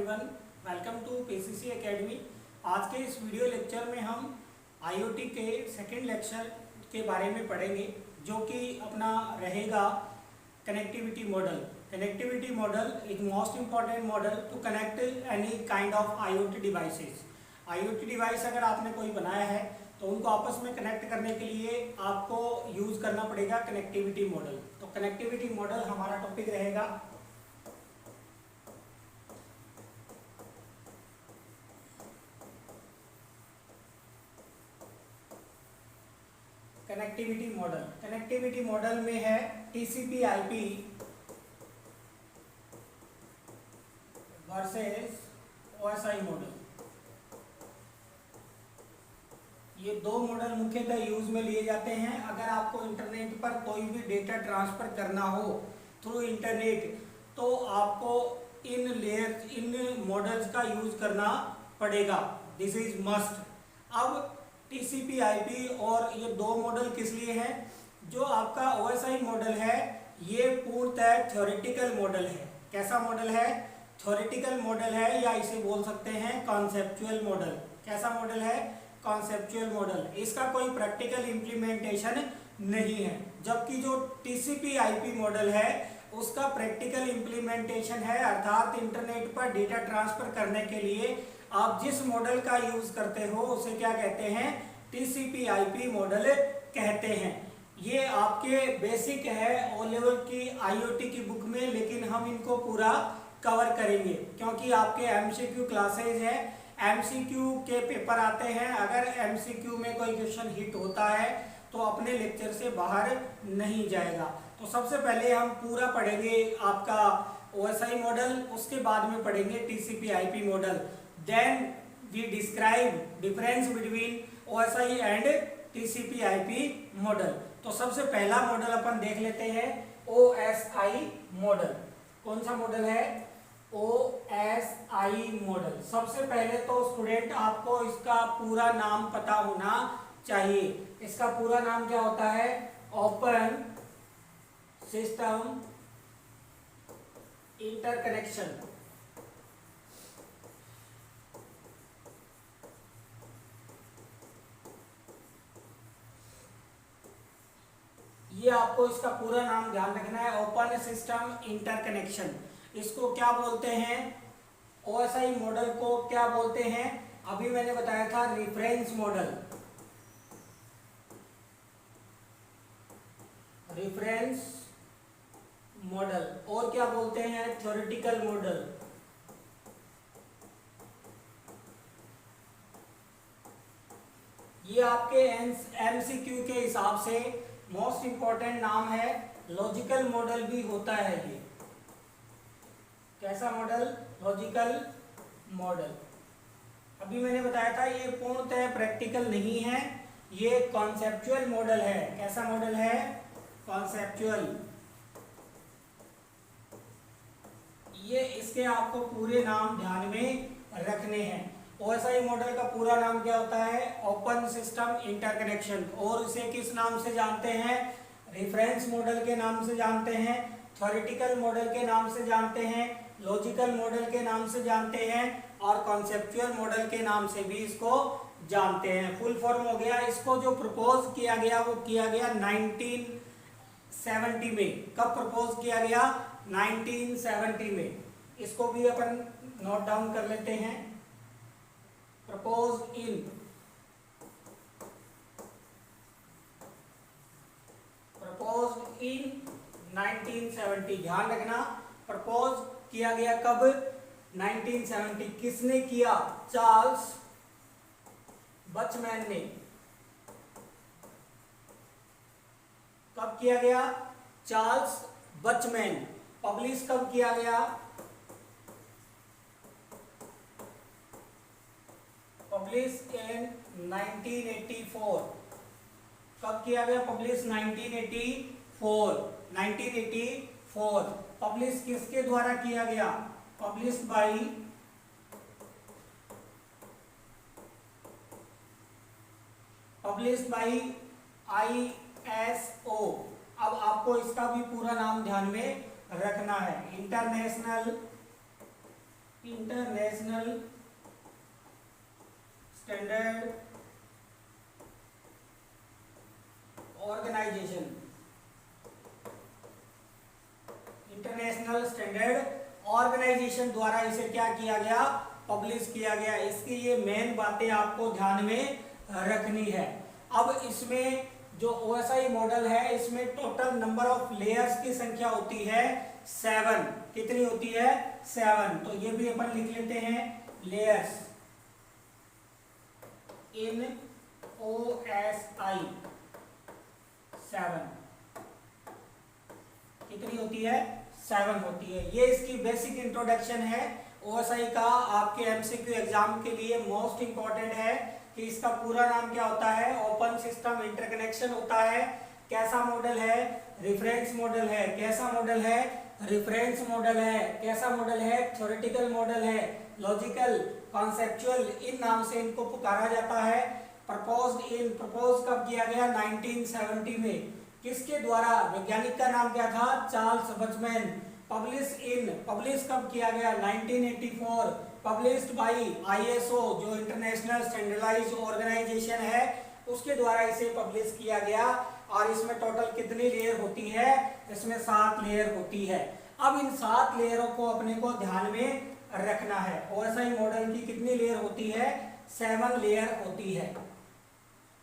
Everyone, welcome to PCC academy. आज के इस वीडियो लेक्चर में हम आईओटी के सेकंड लेक्चर के बारे में पढ़ेंगे, जो कि अपना रहेगा connectivity model. Connectivity model is most important model to connect any kind of IoT devices. IoT device अगर आपने कोई बनाया है तो उनको आपस में कनेक्ट करने के लिए आपको यूज करना पड़ेगा कनेक्टिविटी मॉडल। तो कनेक्टिविटी मॉडल हमारा टॉपिक रहेगा। कनेक्टिविटी मॉडल में है TCP IP versus OSI model. ये दो मॉडल मुख्यतः यूज में लिए जाते हैं अगर आपको इंटरनेट पर कोई भी डेटा ट्रांसफर करना हो थ्रू इंटरनेट, तो आपको इन मॉडल्स का यूज करना पड़ेगा। This is must. अब टीसीपी आईपी और ये दो मॉडल किस लिए हैं? जो आपका ओएसआई मॉडल है ये पूर्णतः थ्योरेटिकल मॉडल है। कैसा मॉडल है? थ्योरेटिकल मॉडल है, या इसे बोल सकते हैं कॉन्सेप्चुअल मॉडल। कैसा मॉडल है? Conceptual model. इसका कोई प्रैक्टिकल इम्प्लीमेंटेशन नहीं है, जबकि जो टीसीपी आईपी मॉडल है उसका प्रैक्टिकल इम्प्लीमेंटेशन है, अर्थात इंटरनेट पर डेटा ट्रांसफर करने के लिए आप जिस मॉडल का यूज करते हो उसे क्या कहते हैं? टीसीपी आईपी मॉडल कहते हैं। ये आपके बेसिक है ओ लेवल की आईओटी की बुक में, लेकिन हम इनको पूरा कवर करेंगे क्योंकि आपके एमसीक्यू क्लासेज है, एमसीक्यू के पेपर आते हैं। अगर एमसीक्यू में कोई क्वेश्चन हिट होता है तो अपने लेक्चर से बाहर नहीं जाएगा। तो सबसे पहले हम पूरा पढ़ेंगे आपका ओएसआई मॉडल, उसके बाद में पढ़ेंगे TCP IP model. Then we describe difference between OSI and TCP IP model. तो सबसे पहला मॉडल अपन देख लेते हैं, ओएसआई मॉडल। कौन सा मॉडल है? OSI model. सबसे पहले तो स्टूडेंट आपको इसका पूरा नाम पता होना चाहिए। इसका पूरा नाम क्या होता है? Open system interconnection. ये आपको इसका पूरा नाम ध्यान रखना है, ओपन सिस्टम इंटरकनेक्शन। इसको क्या बोलते हैं? ओएसआई मॉडल को क्या बोलते हैं? अभी मैंने बताया था रेफरेंस मॉडल, रेफरेंस मॉडल। और क्या बोलते हैं? Theoretical model. ये आपके एमसीक्यू के हिसाब से मोस्ट इंपॉर्टेंट नाम है। लॉजिकल मॉडल भी होता है ये। कैसा मॉडल? Logical model. अभी मैंने बताया था ये पूर्णतः प्रैक्टिकल नहीं है, ये कॉन्सेप्चुअल मॉडल है। कैसा मॉडल है? कॉन्सेप्चुअल। ये इसके आपको पूरे नाम ध्यान में रखने हैं। ओएसआई मॉडल का पूरा नाम क्या होता है? Open system interconnection. और इसे किस नाम से जानते हैं? रेफरेंस मॉडल के नाम से जानते हैं, थ्योरेटिकल मॉडल के नाम से जानते हैं, लॉजिकल मॉडल के नाम से जानते हैं, और कॉन्सेप्चुअल मॉडल के नाम से भी इसको जानते हैं। फुल फॉर्म हो गया। इसको जो प्रपोज किया गया वो किया गया 1970 में। कब प्रपोज किया गया? 1970 में। इसको भी अपन नोट डाउन कर लेते हैं। Propose in 1970। ध्यान रखना, प्रपोज किया गया कब? 1970। किसने किया? चार्ल्स बचमैन ने। कब किया गया? चार्ल्स बचमैन। पब्लिश कब किया गया? Publish in 1984। कब किया गया? पब्लिश 1984। पब्लिश किसके द्वारा किया गया? Publish by ISO। अब आपको इसका भी पूरा नाम ध्यान में रखना है, international international standard organisation, international standard organisation द्वारा इसे क्या किया गया, पब्लिश किया गया। इसकी ये मेन बातें आपको ध्यान में रखनी है। अब इसमें जो OSI मॉडल है, इसमें टोटल नंबर ऑफ लेयर्स की संख्या होती है 7। कितनी होती है? 7। तो ये भी अपन लिख लेते हैं, लेयर्स इन OSI 7। कितनी होती है? 7 होती है। ये इसकी बेसिक इंट्रोडक्शन है। OSI का आपके MCQ एग्जाम के लिए मोस्ट इंपॉर्टेंट है कि इसका पूरा नाम क्या होता है, ओपन सिस्टम इंटरकनेक्शन होता है। कैसा मॉडल है? रेफरेंस मॉडल है। कैसा मॉडल है? रेफरेंस मॉडल है। कैसा मॉडल है? थ्योरेटिकल मॉडल है, लॉजिकल, कॉन्सेप्चुअल, इन नाम से इनको पुकारा जाता है। प्रपोज कब किया गया? 1970 में। किसके द्वारा? वैज्ञानिक का नाम क्या था? चार्ल्स बचमैन। पब्लिश कब किया गया? 1984। पब्लिश्ड बाय ISO, जो इंटरनेशनल स्टैंडर्डाइज्ड ऑर्गेनाइजेशन है, उसके द्वारा इसे पब्लिश किया गया। और इसमें टोटल कितनी लेयर होती है? इसमें 7 लेयर होती है। अब इन 7 लेयरों को अपने को ध्यान में रखना है। OSI मॉडल की कितनी लेयर होती है? 7 लेयर होती है।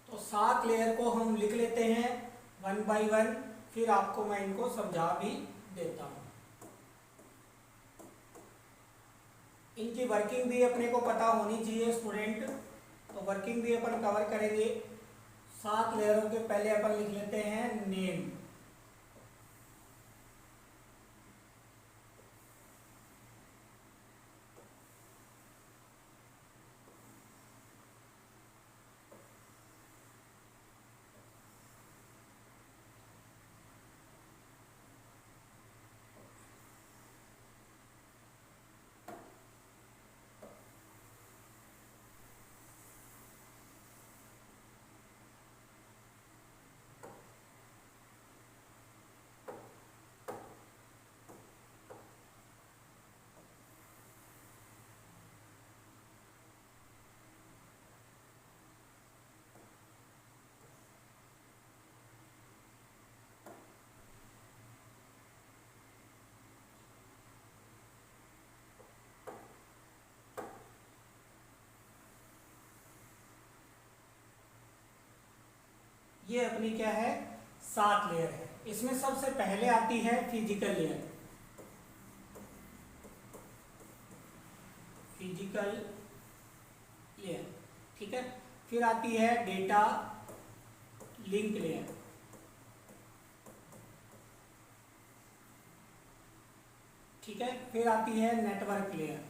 तो 7 लेयर को हम लिख लेते हैं 1 by 1, फिर आपको मैं इनको समझा भी देता हूं। इनकी वर्किंग भी अपने को पता होनी चाहिए स्टूडेंट, तो वर्किंग भी अपन कवर करेंगे। 7 लेयरों के पहले अपन लिख लेते हैं नेम। ये अपनी क्या है? 7 लेयर है। इसमें सबसे पहले आती है फिजिकल लेयर। फिजिकल लेयर, ठीक है। फिर आती है डेटा लिंक लेयर, ठीक है। फिर आती है नेटवर्क लेयर।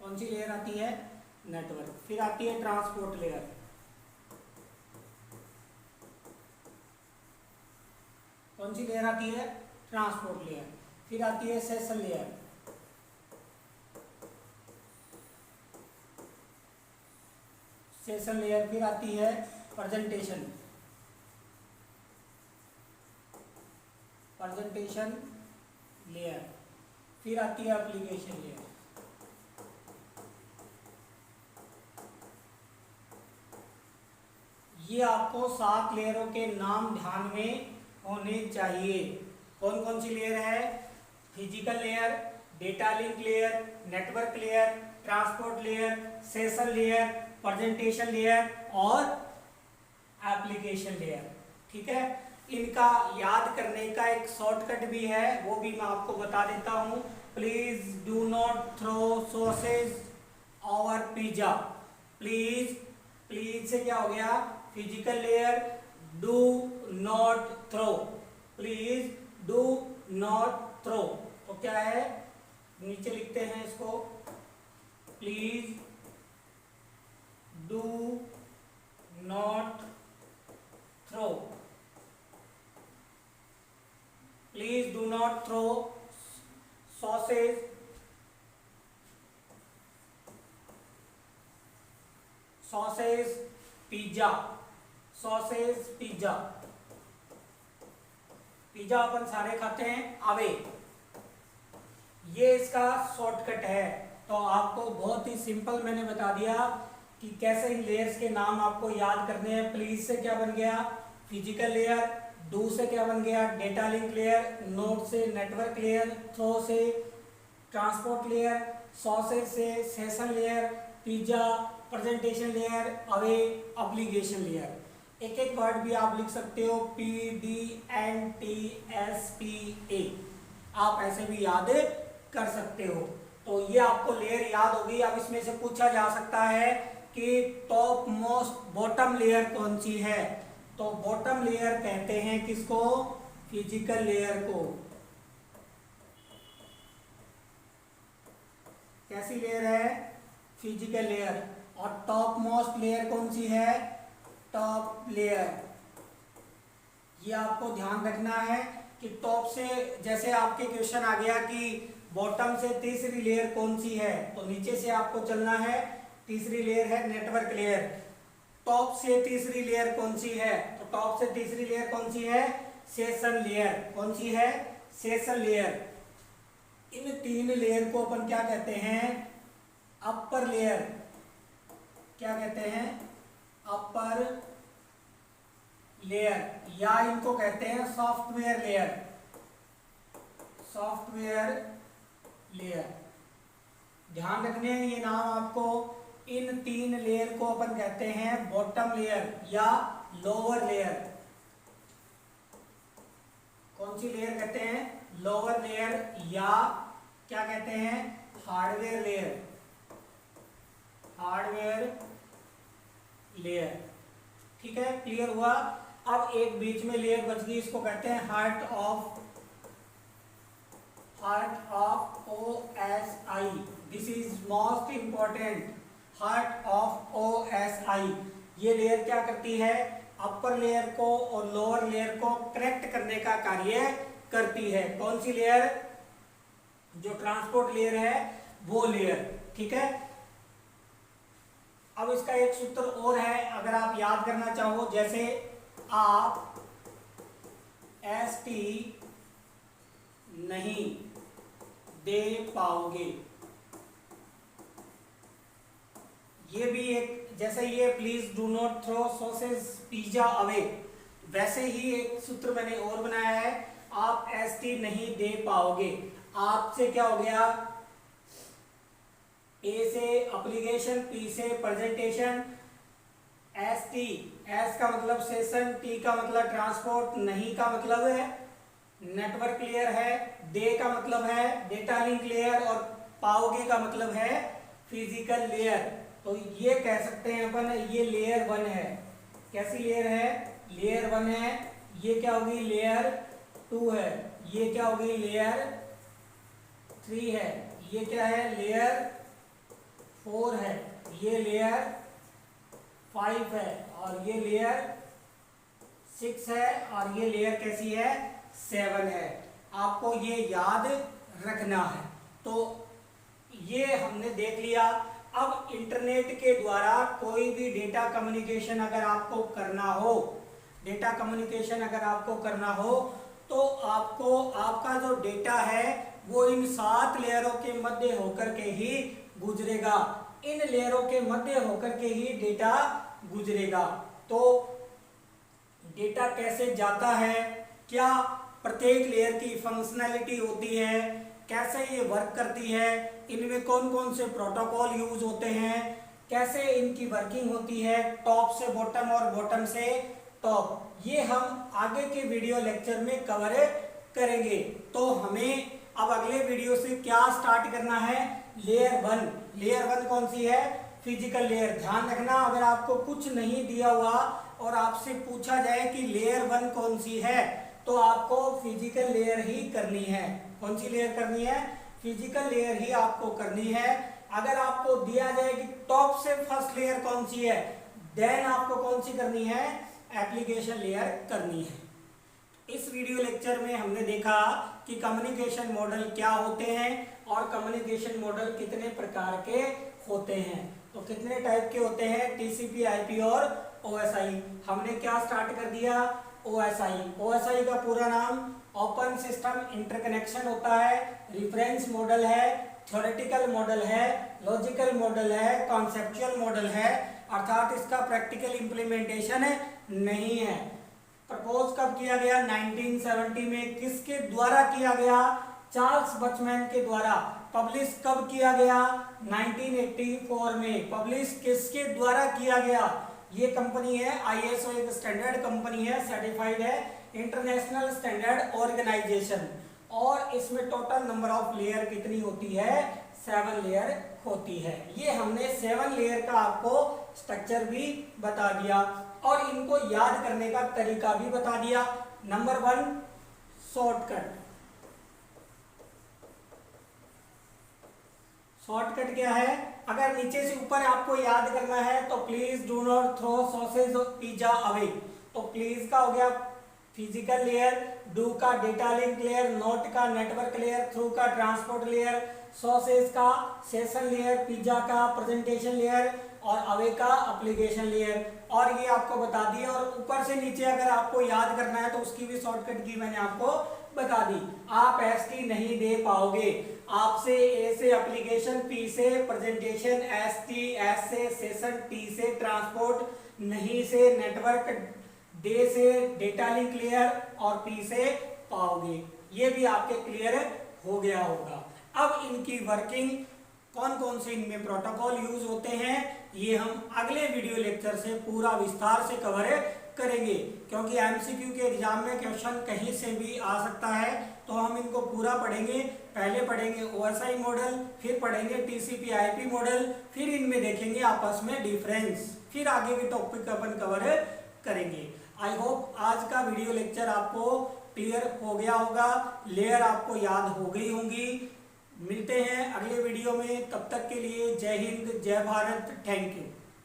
कौन सी लेयर आती है? नेटवर्क। फिर आती है ट्रांसपोर्ट लेयर। कौन सी लेयर आती है? Transport layer. फिर आती है सेशन लेयर। Session layer. फिर आती है प्रेजेंटेशन। Presentation layer. फिर आती है एप्लीकेशन लेयर। ये आपको 7 लेयरों के नाम ध्यान में होने चाहिए। कौन कौन सी लेयर है? Physical layer, data link layer, network layer, transport layer, session layer, presentation layer और एप्लीकेशन लेयर, ठीक है। इनका याद करने का एक शॉर्टकट भी है, वो भी मैं आपको बता देता हूं। Please do not throw sausage over pizza. Please से क्या हो गया? Physical layer, do not throw. Please do not throw. तो क्या है? नीचे लिखते हैं इसको, please do not throw. Please do not throw sausage pizza. Sausage pizza. Pizza अपन सारे खाते हैं। अवे ये इसका शॉर्टकट है। तो आपको बहुत ही सिंपल मैंने बता दिया कि कैसे इन लेयर्स के नाम आपको याद करने हैं। प्लीज से क्या बन गया, फिजिकल लेयर। डू से क्या बन गया, डेटा लिंक लेयर। नोड से नेटवर्क लेयर। थ्रो से ट्रांसपोर्ट लेयर। सॉसेज से session layer. Pizza presentation layer. Away application layer. एक एक वर्ड भी आप लिख सकते हो, PDNTSPA, आप ऐसे भी याद कर सकते हो। तो ये आपको लेयर याद होगी। अब इसमें से पूछा जा सकता है कि टॉप मोस्ट बॉटम लेयर कौन सी है। तो बॉटम लेयर कहते हैं किसको, फिजिकल लेयर को। कैसी लेयर है, फिजिकल लेयर। और टॉप मोस्ट लेयर कौन सी है, टॉप लेयर। ये आपको ध्यान रखना है कि टॉप से, जैसे आपके क्वेश्चन आ गया कि बॉटम से तीसरी लेयर कौन सी है, तो नीचे से आपको चलना है। तीसरी लेयर है नेटवर्क लेयर। टॉप से तीसरी लेयर कौन सी है, तो टॉप से तीसरी लेयर कौन सी है, सेशन लेयर। कौन सी है, सेशन लेयर। इन तीन लेयर को अपन क्या कहते हैं, अपर लेयर। क्या कहते हैं, अपर लेयर, या इनको कहते हैं सॉफ्टवेयर लेयर। सॉफ्टवेयर लेयर, ध्यान रखने हैं ये नाम आपको। इन तीन लेयर को अपन कहते हैं बॉटम लेयर या लोअर लेयर। कौन सी लेयर कहते हैं, लोअर लेयर, या क्या कहते हैं, हार्डवेयर लेयर। हार्डवेयर लेयर, ठीक है, क्लियर हुआ। अब एक बीच में लेयर बच गई, इसको कहते हैं heart of OSI। This is most important, heart of OSI। ये लेयर क्या करती है, अपर लेयर को और लोअर लेयर को कनेक्ट करने का कार्य करती है। कौन सी लेयर, जो ट्रांसपोर्ट लेयर है वो लेयर, ठीक है। अब इसका एक सूत्र और है, अगर आप याद करना चाहो, जैसे आप ST नहीं दे पाओगे, ये भी एक, जैसे ये please do not throw sausage pizza away, वैसे ही एक सूत्र मैंने और बनाया है, आप ST नहीं दे पाओगे। आपसे क्या हो गया, A से एप्लीकेशन, P से प्रेजेंटेशन, ST, S का मतलब सेशन, T का मतलब ट्रांसपोर्ट, नहीं का मतलब है नेटवर्क लेयर है, दे का मतलब है डेटा लिंक लेयर, और पाओगे का मतलब है फिजिकल लेयर। तो ये कह सकते हैं अपन, ये लेयर 1 है। कैसी लेयर है, लेयर 1 है। ये क्या होगी, लेयर 2 है। ये क्या होगी, लेयर 3 है। ये क्या है, लेयर 4 है। ये लेयर 5 है, और ये लेयर 6 है, और ये लेयर कैसी है, 7 है। आपको ये याद रखना है। तो ये हमने देख लिया। अब इंटरनेट के द्वारा कोई भी डेटा कम्युनिकेशन अगर आपको करना हो, डेटा कम्युनिकेशन अगर आपको करना हो, तो आपको आपका जो डेटा है वो इन 7 लेयरों के मध्य होकर के ही गुजरेगा। इन लेयरों के मध्य होकर के ही डेटा गुजरेगा। तो डेटा कैसे जाता है, क्या प्रत्येक लेयर की फंक्शनैलिटी होती है, कैसे ये वर्क करती है, इनमें कौन कौन से प्रोटोकॉल यूज होते हैं, कैसे इनकी वर्किंग होती है, टॉप से बॉटम और बॉटम से टॉप, ये हम आगे के वीडियो लेक्चर में कवर करेंगे। तो हमें अब अगले वीडियो से क्या स्टार्ट करना है, लेयर 1। लेयर 1 कौन सी है, फिजिकल लेयर। ध्यान रखना, अगर आपको कुछ नहीं दिया हुआ और आपसे पूछा जाए कि लेयर 1 कौन सी है, तो आपको फिजिकल लेयर ही करनी है। कौन सी लेयर करनी है, फिजिकल लेयर ही आपको करनी है। अगर आपको दिया जाए कि टॉप से फर्स्ट लेयर कौन सी है, देन आपको कौन सी करनी है, एप्लीकेशन लेयर करनी है। इस वीडियो लेक्चर में हमने देखा कि कम्युनिकेशन मॉडल क्या होते हैं और कम्युनिकेशन मॉडल कितने प्रकार के होते हैं। तो कितने टाइप के होते हैं, TCP, IP और OSI। हमने क्या स्टार्ट कर दिया, OSI। OSI का पूरा नाम ओपन सिस्टम इंटरकनेक्शन होता है, रिफरेंस मॉडल है, थ्योरेटिकल मॉडल है, लॉजिकल मॉडल है, कॉन्सेप्चुअल मॉडल है, अर्थात इसका प्रैक्टिकल इंप्लीमेंटेशन नहीं है। प्रपोज कब किया गया? 1970 में। किसके द्वारा किया गया? चार्ल्स बचमैन के द्वारा। पब्लिश कब किया गया? 1984 में। पब्लिश किसके द्वारा किया गया? ये कंपनी है ISO, एक स्टैंडर्ड कंपनी है, सर्टिफाइड है, इंटरनेशनल स्टैंडर्ड ऑर्गेनाइजेशन। और इसमें टोटल नंबर ऑफ लेयर कितनी होती है? 7 लेयर होती है। ये हमने 7 लेयर का आपको स्ट्रक्चर भी बता दिया और इनको याद करने का तरीका भी बता दिया। Number 1, shortcut. शॉर्टकट क्या है? अगर नीचे से ऊपर आपको याद करना है तो please do not throw sausage और पिज्जा अवे। तो प्लीज का हो गया फिजिकल लेयर, डू का डेटा लिंक लेयर, नोट का नेटवर्क लेयर, थ्रू का ट्रांसपोर्ट लेयर, सॉसेज का सेशन लेयर, पिज्जा का प्रेजेंटेशन लेयर और अवे का एप्लीकेशन लेयर। और ये आपको बता दिया। और ऊपर से नीचे अगर आपको याद करना है तो उसकी भी शॉर्टकट की मैंने आपको बता दी। आप ST नहीं दे पाओगे। आपसे A से एप्लीकेशन, P से प्रेजेंटेशन, S से सेशन, T से ट्रांसपोर्ट, नहीं से नेटवर्क, D से डेटा लिंक लेयर और P से पाओगे। ये भी आपके क्लियर हो गया होगा। अब इनकी वर्किंग, कौन कौन से इनमें प्रोटोकॉल यूज होते हैं, ये हम अगले वीडियो लेक्चर से पूरा विस्तार से कवर करेंगे। क्योंकि MCQ के एग्जाम में क्वेश्चन कहीं से भी आ सकता है, तो हम इनको पूरा पढ़ेंगे। पहले पढ़ेंगे OSI मॉडल, फिर पढ़ेंगे TCP/IP मॉडल, फिर इनमें देखेंगे आपस में डिफरेंस, फिर आगे भी टॉपिक अपन कवर करेंगे। आई होप आज का वीडियो लेक्चर आपको क्लियर हो गया होगा, लेयर आपको याद हो गई होंगी। मिलते हैं अगले वीडियो में, तब तक के लिए जय हिंद, जय भारत, थैंक यू।